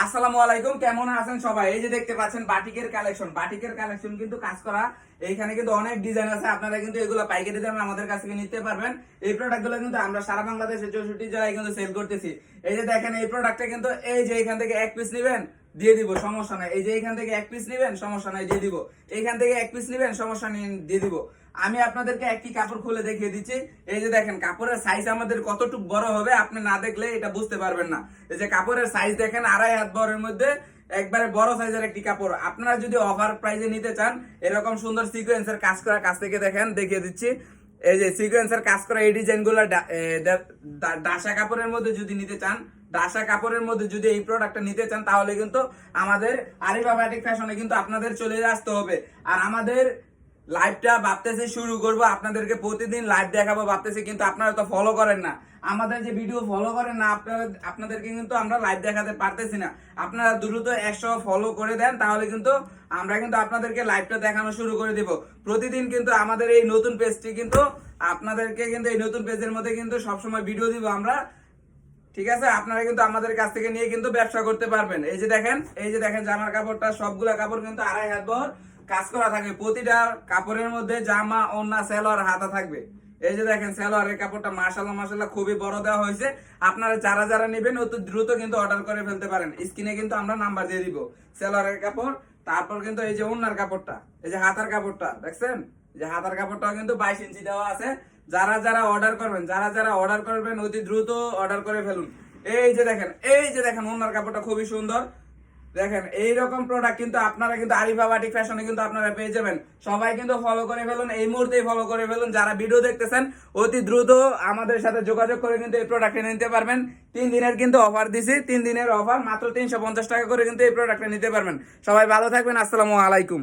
আসসালামু আলাইকুম, কেমন আছেন সবাই? এই যে দেখতে পাচ্ছেন বাটিকের কালেকশন কিন্তু কাজ করা। এইখানে কিন্তু অনেক ডিজাইন আছে, আপনারা কিন্তু এগুলো পাইকারি দামে আমাদের কাছ থেকে নিতে পারবেন। এই প্রোডাক্টগুলো কিন্তু আমরা সারা বাংলাদেশে 64 জেলায় কিন্তু সেল করতেছি। এই যে দেখেন এই প্রোডাক্টটা কিন্তু এই যে এখান থেকে এক পিস নেবেন দিয়ে দিব, সমস্যা নাই। এই যে এখান থেকে এক পিস নেবেন সমস্যা নাই, দিয়ে দিব। এইখান থেকে এক পিস নেবেন সমস্যা নেই, দিয়ে দিব। আমি আপনাদেরকে একটি কাপড় খুলে দেখিয়ে দিচ্ছি। এই যে দেখেন কাপড়ের সাইজ আমাদের কতটুকু বড় হবে আপনি না দেখলে এটা বুঝতে পারবেন না। এই যে কাপড়ের সাইজ দেখেন 2.5 হাত বড়ের মধ্যে একবারে বড় সাইজের একটি কাপড়। আপনারা যদি অফার প্রাইসে নিতে চান এরকম সুন্দর সিকোয়েন্সের কাজ করা, কাছ থেকে দেখেন দেখিয়ে দিচ্ছি। এই যে সিকোয়েন্সের কাজ করা এই ডিজাইনগুলো ডাসা কাপড়ের মধ্যে যদি নিতে চান, ডাসা কাপড়ের মধ্যে যদি এই প্রোডাক্টটা নিতে চান তাহলে কিন্তু আমাদের আরিফা বাটিক ফ্যাশনে কিন্তু আপনাদের চলে আসতে হবে। আর আমাদের লাইভটা ভাবতেছি শুরু করব, আপনাদেরকে প্রতিদিন লাইভ দেখাবো ভাবতেছি, কিন্তু আপনারা তো ফলো করেন না। আমাদের যে ভিডিও ফলো করেন না আপনাদেরকে কিন্তু আমরা লাইভ দেখাতে পারতেছি না। আপনারা দ্রুত 100 ফলো করে দেন, তাহলে কিন্তু আমরা কিন্তু আপনাদেরকে লাইভটা দেখানো শুরু করে দিব। প্রতিদিন কিন্তু আমাদের এই নতুন পেজটি কিন্তু আপনাদেরকে কিন্তু এই নতুন পেজের মধ্যে কিন্তু সবসময় ভিডিও দিব আমরা, ঠিক আছে? আপনারা কিন্তু আমাদের কাছ থেকে নিয়ে কিন্তু ব্যবসা করতে পারবেন। এই যে দেখেন জামার কাপড়টা, সবগুলা কাপড় কিন্তু 2.5 হাত বহর কাজ করা থাকবে। প্রতিটা কাপড়ের মধ্যে জামা, ওড়না, সালোয়ার, হাতা থাকবে। এই যে দেখেন সালোয়ারের কাপড়টা মাশাআল্লাহ খুবই বড় দেওয়া হয়েছে। আপনারা যারা নেবেন অতি দ্রুত কিন্তু অর্ডার করে ফেলতে পারেন। স্ক্রিনে কিন্তু আমরা নাম্বার দিয়ে দিব। সালোয়ারের কাপড়, তারপর কিন্তু এই যে ওড়নার কাপড়টা, এই যে হাতার কাপড়টা দেখছেন, এই যে হাতার কাপড়টাও কিন্তু 22 ইঞ্চি দেওয়া আছে। যারা অর্ডার করবেন অতি দ্রুত অর্ডার করে ফেলুন। এই যে দেখেন ওড়নার কাপড়টা খুবই সুন্দর। দেখেন এইরকম প্রোডাক্ট কিন্তু আপনারা কিন্তু আরিফা বাটিক ফ্যাশনে কিন্তু আপনারা পেয়ে যাবেন। সবাই কিন্তু ফলো করে ফেলুন, এই মুহূর্তেই ফলো করে ফেলুন। যারা ভিডিও দেখতেছেন অতি দ্রুত আমাদের সাথে যোগাযোগ করে কিন্তু এই প্রোডাক্টটা নিতে পারবেন। 3 দিনের কিন্তু অফার দিছি, 3 দিনের অফার, মাত্র 350 টাকা করে কিন্তু এই প্রোডাক্টটা নিতে পারবেন। সবাই ভালো থাকবেন, আসসালামু আলাইকুম।